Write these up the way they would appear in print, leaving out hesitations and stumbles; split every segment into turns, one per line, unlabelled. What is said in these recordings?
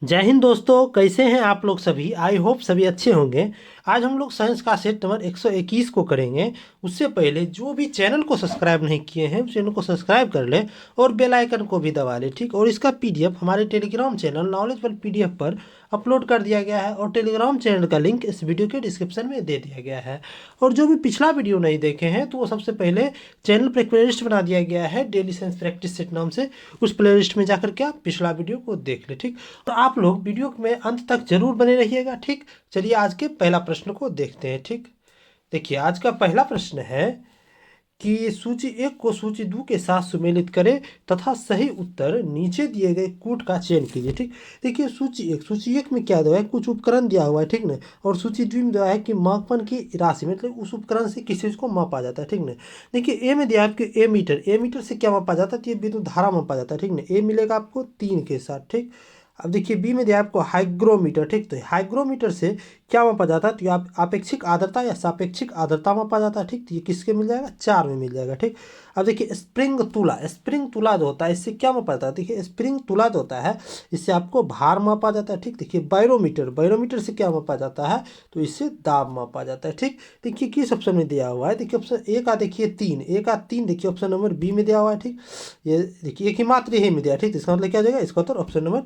जय हिंद दोस्तों, कैसे हैं आप लोग सभी। आई होप सभी अच्छे होंगे। आज हम लोग साइंस का सेट नंबर 121 को करेंगे। उससे पहले जो भी चैनल को सब्सक्राइब नहीं किए हैं, चैनल को सब्सक्राइब कर ले और बेल आइकन को भी दबा ले, ठीक। और इसका पीडीएफ हमारे Telegram channel knowledge world PDF पर अपलोड कर दिया गया है और टेलीग्राम चैनल का लिंक इस वीडियो के डिस्क्रिप्शन में दे दिया गया है। और जो भी पिछला वीडियो नहीं देखे हैं तो वो सबसे पहले चैनल पर एक प्लेलिस्ट बना दिया गया है डेली साइंस प्रैक्टिस सेट नाम से। उस प्लेलिस्ट में जाकर के आप पिछला वीडियो को देख ले, ठीक। तो आप लोग वीडियो में अंत तक जरूर बने रहिएगा, ठीक। चलिए आज के पहला प्रश्न को देखते हैं, ठीक। देखिए आज का पहला प्रश्न है कि सूची एक को सूची दो के साथ सुमेलित करें तथा सही उत्तर नीचे दिए गए कूट का चयन कीजिए, ठीक। देखिए सूची एक में क्या दिया है, कुछ उपकरण दिया हुआ है, ठीक ना। और सूची दो में दिया है कि मापन की राशि, मतलब उस उपकरण से किसी चीज को मापा जाता है, ठीक ना। देखिए ए में दिया है आपके ए मीटर से क्या मापा जाता है, तो ये विद्युत धारा मापा जाता है, ठीक ना। ए मिलेगा आपको 3 के साथ, ठीक। अब देखिए बी में दिया है आपको हाइग्रोमीटर, ठीक। तो हाइग्रोमीटर से क्या मापा जाता है, तो आप आपेक्षिक आर्द्रता या सापेक्षिक आर्द्रता मापा जाता है, ठीक। तो ये किसके मिल जाएगा, 4 में मिल जाएगा, ठीक। अब देखिए स्प्रिंग तुला जो होता है इससे क्या मापा जाता है, देखिए स्प्रिंग तुला जो होता है इससे आपको भार मापा जाता है, ठीक। देखिए बैरोमीटर से क्या मापा जाता है, तो इससे दाब मापा जाता है, ठीक। देखिए किस ऑप्शन में दिया हुआ है, देखिए ऑप्शन ए का देखिए 3, ए का 3 देखिए ऑप्शन नंबर बी में दिया हुआ है, ठीक। ये देखिए एक ही मात्र यही में दिया, ठीक। इसका मतलब क्या हो जाएगा, इसका उत्तर ऑप्शन नंबर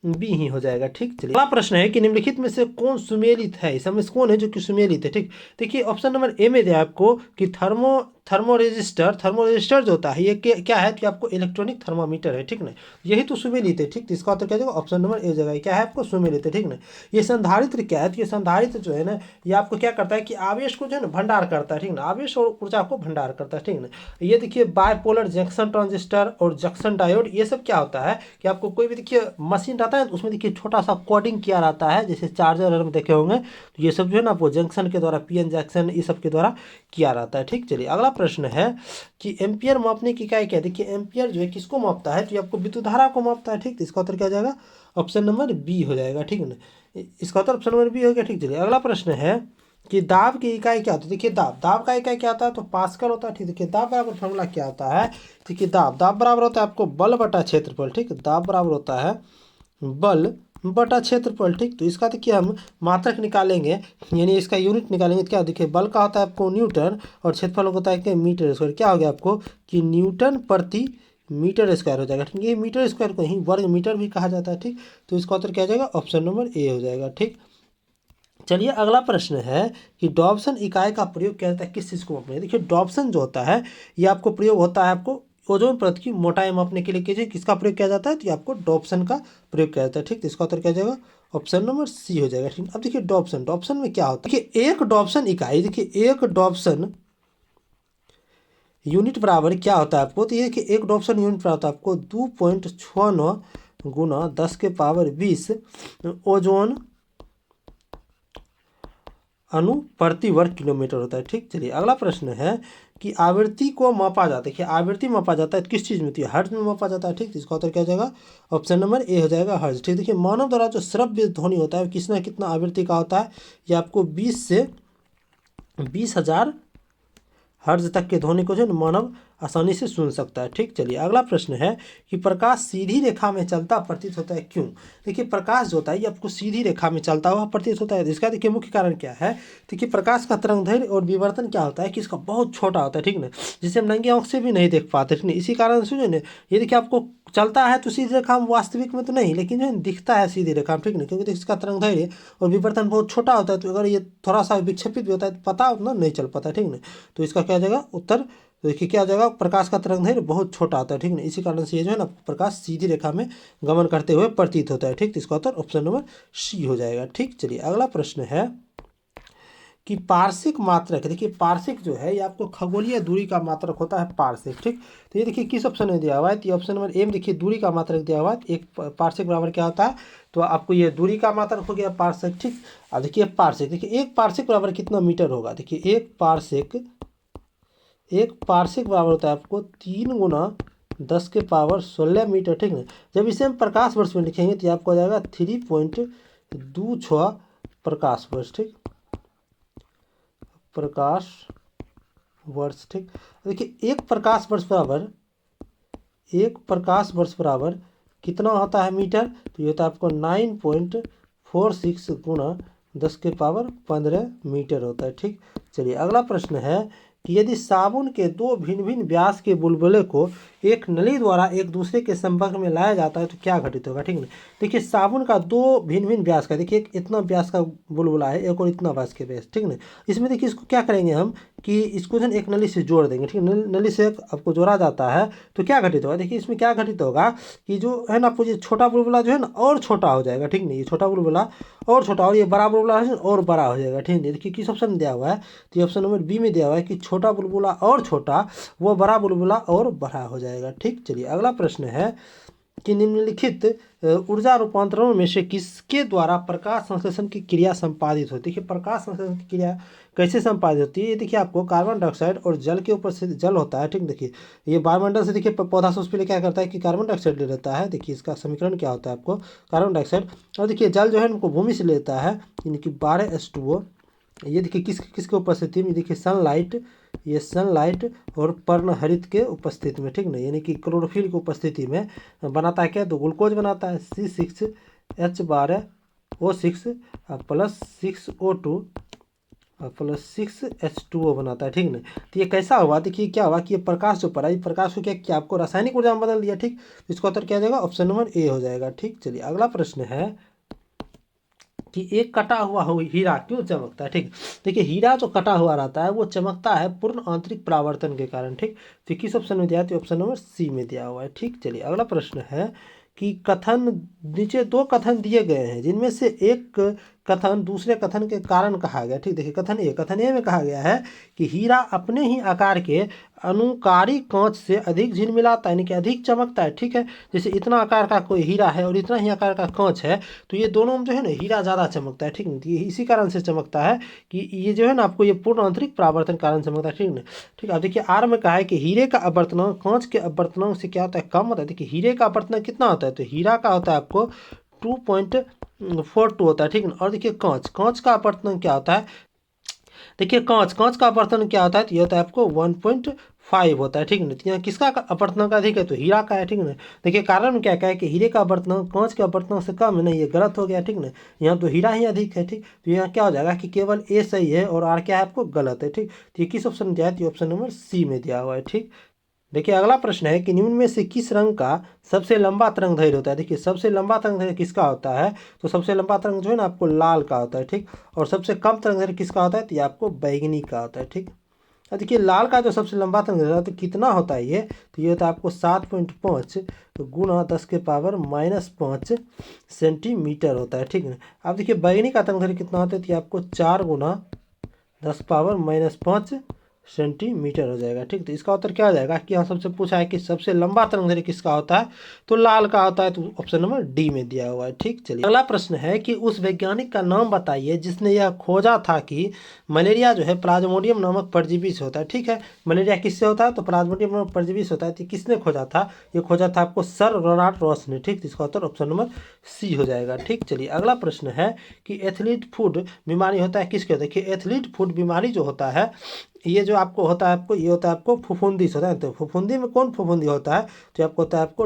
बी ही हो जाएगा, ठीक। चलिए अगला प्रश्न है कि निम्नलिखित में से कौन सुमेलित है, इसमें से कौन है जो कि सुमेलित है, ठीक। देखिए ऑप्शन नंबर ए में दिया आपको कि थर्मो रजिस्टर जो होता है ये क्या है, कि आपको इलेक्ट्रॉनिक थर्मामीटर है, ठीक ना। यही तो सुमेलित है, ठीक। तो इसका उत्तर क्या जाएगा, ऑप्शन नंबर ए जगह क्या है आपको सुमेलित है, ठीक ना। ये संधारित्र क्या है, तो ये संधारित्र जो है ना ये आपको क्या करता है कि आवेश को जो है ना भंडार करता है, ठीक ना। आवेश और ऊर्जा को भंडार करता है, ठीक ना। ये देखिए बायपोलर जंक्शन ट्रांजिस्टर और जंक्शन डायोड, ये सब क्या होता है कि आपको कोई भी देखिए मशीन रहता है उसमें देखिए छोटा सा कोडिंग किया रहता है, जैसे चार्जर में देखे होंगे, तो ये सब जो है ना आपको जंक्शन के द्वारा पीएन जंक्शन ये सब के द्वारा किया रहता है, ठीक। चलिए अगला प्रश्न है कि एम्पियर मापने की इकाई क्या है। देखिए एम्पियर जो है किसको मापता है, तो ये आपको विद्युत धारा को मापता है, ठीक। तो इसका उत्तर क्या हो जाएगा, ऑप्शन नंबर बी हो जाएगा, ठीक है ना। इसका उत्तर ऑप्शन नंबर बी हो गया, ठीक। चलिए अगला प्रश्न है कि दाब की इकाई क्या होता है। देखिए दाब का इकाई क्या होता है, तो पास्कल होता है, ठीक। देखिए दाब बराबर फॉर्मूला क्या होता है, देखिए दाब बराबर होता है आपको बल बटा क्षेत्रफल, ठीक। दाब बराबर होता है बल बटा क्षेत्रफल, ठीक। तो इसका देखिए हम मात्रक निकालेंगे, यानी इसका यूनिट निकालेंगे, तो क्या देखिए बल का होता है आपको न्यूटन और क्षेत्रफल होता है क्या मीटर स्क्वायर। क्या हो गया आपको कि न्यूटन प्रति मीटर स्क्वायर हो जाएगा, ठीक। ये मीटर स्क्वायर को ही वर्ग मीटर भी कहा जाता है, ठीक। तो इसका उत्तर क्या हो जाएगा, ऑप्शन नंबर ए हो जाएगा, ठीक। चलिए अगला प्रश्न है कि डॉप्सन इकाई का प्रयोग किया जाता है किस चीज़ को मापने। देखिए डॉप्सन जो होता है ये आपको प्रयोग होता है आपको ओजोन परत की मोटाई मापने के लिए कीजिए, किसका प्रयोग किया जाता है, तो ये आपको डॉप्सन का प्रयोग किया जाता है, ठीक। तो इसका उत्तर क्या हो जाएगा, ऑप्शन नंबर सी हो जाएगा, ठीक। अब देखिए डॉप्सन में क्या होता है, देखिए एक डॉप्सन इकाई, देखिए एक डॉप्सन यूनिट बराबर क्या होता है आपको, तो ये कि एक डॉप्सन यूनिट बराबर होता है आपको 2.69 गुना 10 के पावर 20 ओजोन अणु प्रति वर्ग किलोमीटर होता है, ठीक। चलिए अगला प्रश्न है कि आवृत्ति को मापा जाता है, देखिए आवृत्ति मापा जाता है किस चीज़ में, तो हर्ट्ज में मापा जाता है, ठीक। तो इसका उत्तर क्या हो जाएगा, ऑप्शन नंबर ए हो जाएगा हर्ट्ज, ठीक। देखिए मानव द्वारा जो श्रव्य ध्वनि होता है कितना कितना आवृत्ति का होता है, ये आपको 20 से 20,000 हर्ज तक के ध्वनि को जो है मानव आसानी से सुन सकता है, ठीक। चलिए अगला प्रश्न है कि प्रकाश सीधी रेखा में चलता प्रतीत होता है क्यों। देखिए प्रकाश जो होता है ये आपको सीधी रेखा में चलता हुआ प्रतीत होता है, इसका देखिए मुख्य कारण क्या है। देखिए प्रकाश का तरंगदैर्घ्य और विवर्तन क्या होता है कि इसका बहुत छोटा होता है, ठीक ना, जिसे हम नंगी आंख से भी नहीं देख पाते, ठीक ना। इसी कारण से जो है ये देखिए आपको चलता है तो सीधी रेखा में, वास्तविक में तो नहीं लेकिन जो है दिखता है सीधी रेखा में, ठीक ना, क्योंकि इसका तरंगदैर्घ्य और विवर्तन बहुत छोटा होता है, तो अगर ये थोड़ा सा विक्षेपित भी होता है तो पता उतना नहीं चल पाता, ठीक ना। तो इसका क्या जाएगा उत्तर, तो देखिए क्या हो जाएगा, प्रकाश का तरंगदैर्घ्य बहुत छोटा आता है, ठीक ना। इसी कारण से ये जो है ना प्रकाश सीधी रेखा में गमन करते हुए प्रतीत होता है, ठीक। तो इसका उत्तर ऑप्शन नंबर सी हो जाएगा, ठीक। चलिए अगला प्रश्न है कि पार्शिक मात्रक, देखिए पार्शिक जो है ये आपको खगोलीय दूरी का मात्रक होता है पार्शिक, ठीक। तो ये देखिए किस ऑप्शन में दिया हुआ है, तो ये ऑप्शन नंबर ए में देखिए दूरी का मात्रक दिया हुआ है, एक पार्शिक बराबर क्या होता है, तो आपको ये दूरी का मात्रक हो गया पार्शिक, ठीक। अब देखिए पार्शिक, देखिए एक पार्शिक बराबर कितना मीटर होगा, देखिए एक पार्शिक बराबर होता है आपको 3 गुना 10 के पावर 16 मीटर, ठीक है। जब इसे हम प्रकाश वर्ष में लिखेंगे तो आपको आ जाएगा 3.26 प्रकाश वर्ष, ठीक। प्रकाश वर्ष, ठीक। देखिए एक प्रकाश वर्ष बराबर कितना होता है मीटर, तो ये होता है आपको 9.46 गुना 10⁻15 मीटर होता है। ठीक, चलिए अगला प्रश्न है कि यदि साबुन के दो भिन्न भिन्न व्यास के बुलबुले को एक नली द्वारा एक दूसरे के संपर्क में लाया जाता है तो क्या घटित होगा। ठीक है, देखिए साबुन का दो भिन्न भिन्न व्यास का, देखिए एक इतना व्यास का बुलबुला है, एक और इतना व्यास के व्यास। ठीक है, इसमें देखिए इसको क्या करेंगे हम कि इसको जो है एक नली से जोड़ देंगे। ठीक है, नली से आपको जोड़ा जाता है तो क्या घटित होगा, देखिए इसमें क्या घटित होगा कि जो है ना आपको ये छोटा बुलबुला जो है ना और छोटा हो जाएगा। ठीक नहीं, ये छोटा बुलबुला और छोटा, और ये बड़ा बुलबुला है और बड़ा हो जाएगा। ठीक है, देखिए किस ऑप्शन में दिया हुआ है, तो ये ऑप्शन नंबर बी में दिया हुआ है कि छोटा बुलबुला और छोटा, वो बड़ा बुलबुला और बड़ा हो जाएगा। ठीक, चलिए अगला प्रश्न है कि निम्नलिखित ऊर्जा रूपांतरणों में से किसके द्वारा प्रकाश संश्लेषण की क्रिया संपादित होती है। देखिए प्रकाश संश्लेषण की क्रिया कैसे संपादित होती है, ये देखिए आपको कार्बन डाइऑक्साइड और जल के ऊपर से जल होता है। ठीक, देखिए ये वायुमंडल से देखिए पौधा सबसे पहले क्या करता है कि कार्बन डाइऑक्साइड ले लेता है। देखिए इसका समीकरण क्या होता है आपको, कार्बन डाइऑक्साइड, और देखिए जल जो है उनको भूमि से लेता है, यानी कि 12H2O। ये देखिए किसके उपस्थिति में, देखिए सनलाइट, ये सनलाइट और पर्णहरित के उपस्थिति में। ठीक नहीं, यानी कि क्लोरोफिल की उपस्थिति में बनाता है क्या, तो ग्लूकोज बनाता है C6H12O6 plus 6O2 plus 6H2O बनाता है। ठीक ना, तो ये कैसा हुआ, देखिए क्या हुआ कि ये प्रकाश जो पड़ा, ये प्रकाश को क्या किया, आपको रासायनिक ऊर्जा में बदल दिया। ठीक, तो इसका उत्तर क्या हो जाएगा, ऑप्शन नंबर ए हो जाएगा। ठीक, चलिए अगला प्रश्न है कि एक कटा हुआ हीरा क्यों चमकता है। ठीक, देखिए हीरा जो कटा हुआ रहता है वो चमकता है पूर्ण आंतरिक परावर्तन के कारण। ठीक, तो किस ऑप्शन में दिया है, तो ऑप्शन नंबर सी में दिया हुआ है। ठीक, चलिए अगला प्रश्न है कि कथन, नीचे दो कथन दिए गए हैं जिनमें से एक कथन दूसरे कथन के कारण कहा गया। ठीक, देखिए कथन ए में कहा गया है कि हीरा अपने ही आकार के अनुकारी कांच से अधिक झिलमिलाता है, यानी कि अधिक चमकता है। ठीक है, जैसे इतना आकार का कोई हीरा है और इतना ही आकार का कांच है, तो ये दोनों में जो है ना हीरा ज़्यादा चमकता है। ठीक है, ये इसी कारण से चमकता है कि ये जो है ना आपको ये पूर्ण आंतरिक परावर्तन कारण चमकता है। ठीक है, ठीक है, अब देखिए आर में कहा है कि हीरे का अपवर्तनांक कांच के अपवर्तनांक से क्या होता है, कम होता है। देखिए हीरे का अपवर्तनांक कितना होता है, तो हीरा का होता है आपको 2.42 होता है। ठीक है, और देखिए कांच का अपवर्तनांक क्या होता है, देखिए कांच का अपवर्तन क्या होता है, तो ये होता है आपको 1.5 होता है। ठीक है, तो यहाँ किसका अपवर्तनांक अधिक है, तो हीरा का है। ठीक है, देखिए कारण क्या क्या है कि हीरे का अपवर्तनांक कांच के अपवर्तनांक से कम है, नहीं ये गलत हो गया। ठीक है, यहाँ तो हीरा ही अधिक है। ठीक, तो यहाँ क्या हो जाएगा कि केवल ए सही है और आर क्या है आपको गलत है। ठीक, तो ये किस ऑप्शन में दिया है, तो ऑप्शन नंबर सी में दिया हुआ है। ठीक, देखिए अगला प्रश्न है कि निम्न में से किस रंग का सबसे लंबा तरंग दैर्घ्य होता है। देखिए सबसे लंबा तरंग दैर्घ्य किसका होता है, तो सबसे लंबा तरंग जो है ना आपको लाल का होता है। ठीक, और सबसे कम तरंग दैर्घ्य किसका होता है, तो ये आपको बैंगनी का होता है। ठीक, अब देखिए लाल का जो सबसे लंबा तरंग दैर्घ्य तो कितना होता है ये, तो ये होता है आपको 7.5 गुना 10⁻⁻5 सेंटीमीटर होता है। ठीक है, अब देखिए बैंगनी का तरंग दैर्घ्य कितना होता है, तो ये आपको 4 गुना 10⁻⁻5 सेंटीमीटर हो जाएगा। ठीक, तो इसका उत्तर क्या हो जाएगा कि यहाँ सबसे पूछा है कि सबसे लंबा तरंग दैर्घ्य किसका होता है, तो लाल का होता है, तो ऑप्शन नंबर डी में दिया हुआ है। ठीक, चलिए अगला प्रश्न है कि उस वैज्ञानिक का नाम बताइए जिसने यह खोजा था कि मलेरिया जो है प्लाज्मोडियम नामक परजीवी से होता है। ठीक है, मलेरिया किससे होता है, तो प्लाज्मोडियम नामक परजीवी से होता है। तो किसने खोजा था, ये खोजा था आपको सर रोनाल्ड रॉस ने। ठीक, इसका उत्तर ऑप्शन नंबर सी हो जाएगा। ठीक, चलिए अगला प्रश्न है कि एथलीट फूड बीमारी होता है किसके, देखिए एथलीट फूड बीमारी जो होता है ये जो आपको होता है, आपको ये होता है आपको फफूंदी होता है। तो फफूंदी में कौन फफूंदी होता है, तो आपको होता है आपको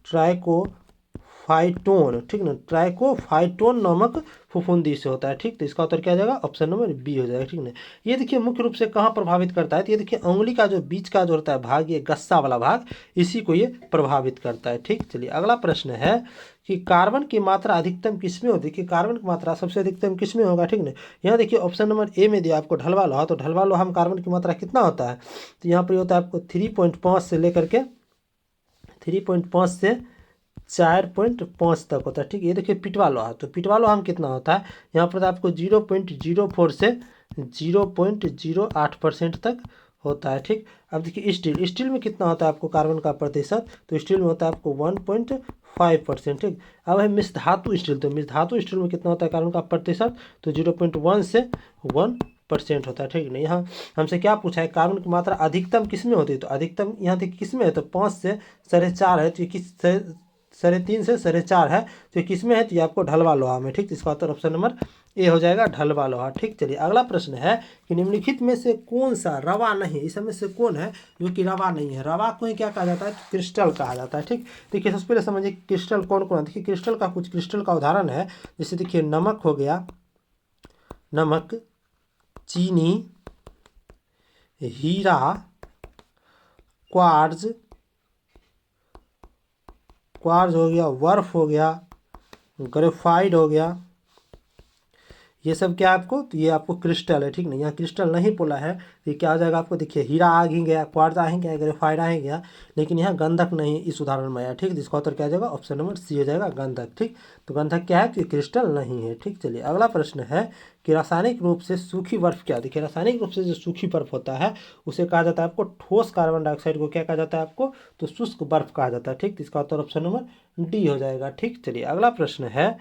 ट्राइकोफाइटोन। ठीक ना, ट्राइकोफाइटोन नामक फफूंदी से होता है। ठीक, तो इसका उत्तर क्या आ जाएगा, ऑप्शन नंबर बी हो जाएगा। ठीक ना, ये देखिए मुख्य रूप से कहाँ प्रभावित करता है, तो ये देखिए उंगली का जो बीच का जो होता है भाग, ये गस्सा वाला भाग, इसी को ये प्रभावित करता है। ठीक, चलिए अगला प्रश्न है कि कार्बन की मात्रा अधिकतम किसमें होती है, कि कार्बन की मात्रा सबसे अधिकतम किसमें होगा। ठीक ना, यहाँ देखिए ऑप्शन नंबर ए में दिया आपको ढलवा लोहा, तो ढलवा लोहा में कार्बन की मात्रा कितना होता है, तो यहाँ पर होता है आपको 3.5 से लेकर के 3.5 से 4.5 तक होता है। ठीक, ये देखिए पिटवा लोहा, तो पिटवा लोहा में कितना होता है, यहाँ पर आपको 0.04 से 0.08% तक होता है। ठीक, अब देखिए स्टील में कितना होता है आपको कार्बन का प्रतिशत, तो स्टील में होता है आपको 1.5%। ठीक, अब है मिश्र धातु स्टील, तो मिश्र धातु स्टील में कितना होता है कार्बन का प्रतिशत, तो 0.1 से 1% होता है। ठीक नहीं, यहाँ हमसे क्या पूछा है, कार्बन की मात्रा अधिकतम किस में होती है, तो अधिकतम यहाँ देखिए किस में है, तो 5 से 4.5 है, तो ये 3.5 से 4.5 है, तो ये किस में है, तो ये आपको ढलवा लोहा में। ठीक, इसका उत्तर ऑप्शन नंबर ए हो जाएगा, ढलवा लोहा। ठीक, चलिए अगला प्रश्न है कि निम्नलिखित में से कौन सा रवा नहीं, इस में से कौन है जो कि रवा नहीं है। रवा को ही क्या कहा जाता है, तो क्रिस्टल कहा जाता है। ठीक, देखिए सबसे पहले समझिए क्रिस्टल कौन कौन है। देखिए क्रिस्टल का कुछ क्रिस्टल का उदाहरण है, जैसे देखिए नमक हो गया, नमक, चीनी, हीरा, क्वार्ज, क्वार्ज हो गया, बर्फ हो गया, ग्रेफाइट हो गया, ये सब क्या आपको, तो ये आपको क्रिस्टल है। ठीक नहीं, यहाँ क्रिस्टल नहीं बोला है, तो ये क्या हो जाएगा आपको, देखिए हीरा आ ही गया, क्वार्ट्ज आ ही गया, ग्रेफाइट आ ही गया, लेकिन यहाँ गंधक नहीं इस उदाहरण में आया। ठीक, जिसका उत्तर क्या हो जाएगा, ऑप्शन नंबर सी हो जाएगा, गंधक। ठीक, तो गंधक क्या है, तो ये क्रिस्टल नहीं है। ठीक, चलिए अगला प्रश्न है कि रासायनिक रूप से सूखी बर्फ क्या। देखिए रासायनिक रूप से जो सूखी बर्फ होता है उसे कहा जाता है आपको ठोस कार्बन डाइऑक्साइड को क्या कहा जाता है आपको, तो शुष्क बर्फ कहा जाता है। ठीक, तो इसका उत्तर ऑप्शन नंबर डी हो जाएगा। ठीक, चलिए अगला प्रश्न है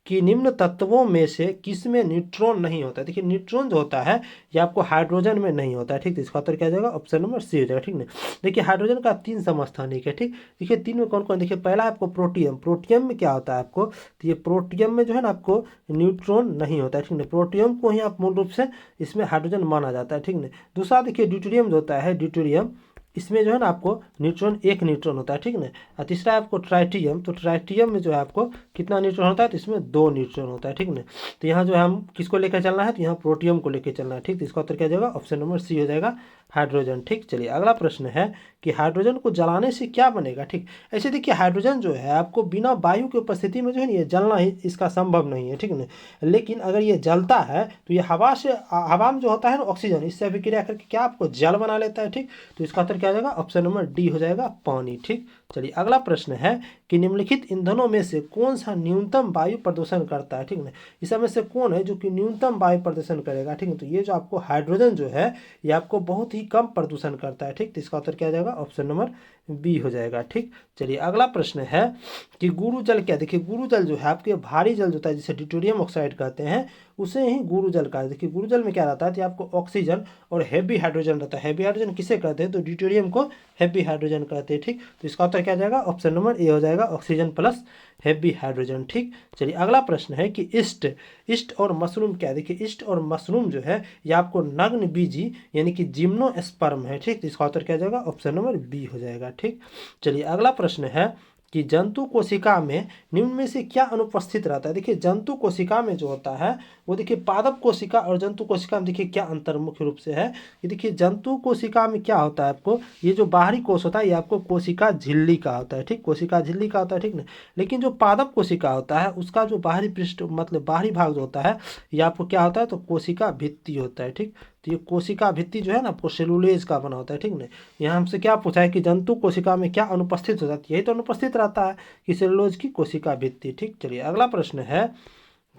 कि निम्न तत्वों में से किसमें न्यूट्रॉन नहीं होता है। देखिए न्यूट्रॉन जो होता है ये आपको हाइड्रोजन में नहीं होता है। ठीक, तो इसका उत्तर क्या हो जाएगा, ऑप्शन नंबर सी हो जाएगा। ठीक नहीं, देखिए हाइड्रोजन का 3 समस्थानिक है। ठीक, देखिए 3 में कौन कौन, देखिए पहला आपको प्रोटियम, प्रोटियम में क्या होता है आपको, तो ये प्रोटियम में जो है ना आपको न्यूट्रॉन नहीं होता है। ठीक नहीं, प्रोटियम को ही आप मूल रूप से इसमें हाइड्रोजन माना जाता है। ठीक नहीं, दूसरा देखिए ड्यूटेरियम जो होता है, ड्यूटेरियम, इसमें जो है ना आपको न्यूट्रॉन, एक न्यूट्रॉन होता है। ठीक ना, और तीसरा आपको ट्राइटियम, तो ट्राइटियम में जो है आपको कितना न्यूट्रॉन होता है, तो इसमें 2 न्यूट्रॉन होता है। ठीक ना, तो यहाँ जो है हम किसको लेकर चलना है, तो यहाँ प्रोटियम को लेकर चलना है। ठीक, तो इसका उत्तर क्या जाएगा, ऑप्शन नंबर सी हो जाएगा, हाइड्रोजन। ठीक, चलिए अगला प्रश्न है कि हाइड्रोजन को जलाने से क्या बनेगा। ठीक, ऐसे देखिए हाइड्रोजन जो है आपको बिना वायु की उपस्थिति में जो है ना ये जलना ही इसका संभव नहीं है। ठीक ना, लेकिन अगर ये जलता है तो ये हवा से, हवा में जो होता है ना ऑक्सीजन, इससे अभिक्रिया करके क्या आपको जल बना लेता है। ठीक, तो इसका उत्तर क्या हो जाएगा, ऑप्शन नंबर डी हो जाएगा, पानी। ठीक, चलिए अगला प्रश्न है कि निम्नलिखित ईंधनों में से कौन सा न्यूनतम वायु प्रदूषण करता है। ठीक ना, इस में से कौन है जो कि न्यूनतम वायु प्रदूषण करेगा। ठीक है, तो ये जो आपको हाइड्रोजन जो है ये आपको बहुत ही कम प्रदूषण करता है। ठीक, तो इसका उत्तर क्या हो जाएगा, ऑप्शन नंबर बी हो जाएगा। ठीक, चलिए अगला प्रश्न है कि गुरु जल क्या। देखिए गुरु जल जो है आपके भारी जल जो होता है जिसे ड्यूटेरियम ऑक्साइड कहते हैं उसे ही गुरु जल का है। देखिए गुरु जल में क्या रहता है, तो आपको ऑक्सीजन और हैवी हाइड्रोजन रहता है। हैवी हाइड्रोजन किसे कहते हैं, तो ड्यूटेरियम को हैवी हाइड्रोजन कहते हैं। ठीक, तो इसका उत्तर क्या जाएगा, ऑप्शन नंबर ए हो जाएगा, ऑक्सीजन प्लस हैवी हाइड्रोजन। ठीक, चलिए अगला प्रश्न है कि ईस्ट, ईस्ट और मशरूम क्या है। देखिए ईस्ट और मशरूम जो है ये आपको नग्न बीजी यानी कि जिम्नोस्पर्म है। ठीक, तो इसका उत्तर क्या जाएगा, ऑप्शन नंबर बी हो जाएगा। ठीक, चलिए अगला प्रश्न है कि जंतु कोशिका में निम्न में से क्या अनुपस्थित रहता है। देखिए जंतु कोशिका में जो होता है वो देखिए पादप कोशिका और जंतु कोशिका में देखिए क्या अंतर मुख्य रूप से है कि देखिए जंतु कोशिका में क्या होता है आपको, ये जो बाहरी कोश होता है ये आपको कोशिका झिल्ली का होता है। ठीक, कोशिका झिल्ली का होता है। ठीक ना, लेकिन जो पादप कोशिका होता है उसका जो बाहरी पृष्ठ मतलब बाहरी भाग जो होता है ये आपको क्या होता है, तो कोशिका भित्ति होता है। ठीक, तो ये कोशिका भित्ति जो है ना आपको सेलुलोज का बना होता है। ठीक ना, यहाँ हमसे क्या पूछा है कि जंतु कोशिका में क्या अनुपस्थित हो जाती है, यही तो अनुपस्थित रहता है कि सेलुलोज की कोशिका भित्ति। ठीक, चलिए अगला प्रश्न है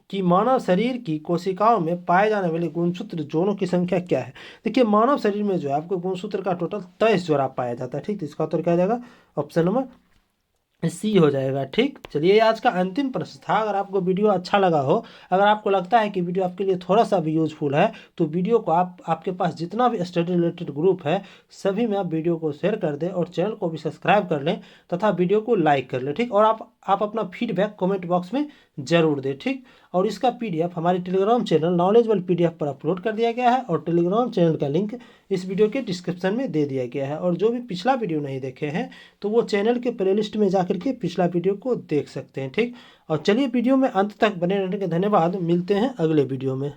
कि मानव शरीर की कोशिकाओं में पाए जाने वाले गुणसूत्र जोड़ों की संख्या क्या है। देखिए मानव शरीर में जो है आपको गुणसूत्र का टोटल 23 जोड़ा पाया जाता है। ठीक, तो इसका उत्तर क्या जाएगा, ऑप्शन नंबर सी हो जाएगा। ठीक, चलिए आज का अंतिम प्रश्न था। अगर आपको वीडियो अच्छा लगा हो, अगर आपको लगता है कि वीडियो आपके लिए थोड़ा सा भी यूजफुल है तो वीडियो को आपके पास जितना भी स्टडी रिलेटेड ग्रुप है सभी में आप वीडियो को शेयर कर दें और चैनल को भी सब्सक्राइब कर लें तथा वीडियो को लाइक कर लें। ठीक, और आप अपना फीडबैक कमेंट बॉक्स में जरूर दें। ठीक, और इसका पीडीएफ हमारे टेलीग्राम चैनल नॉलेजेबल पीडीएफ पर अपलोड कर दिया गया है और टेलीग्राम चैनल का लिंक इस वीडियो के डिस्क्रिप्शन में दे दिया गया है। और जो भी पिछला वीडियो नहीं देखे हैं तो वो चैनल के प्लेलिस्ट में जाकर के पिछला वीडियो को देख सकते हैं। ठीक, और चलिए वीडियो में अंत तक बने रहने के धन्यवाद। मिलते हैं अगले वीडियो में।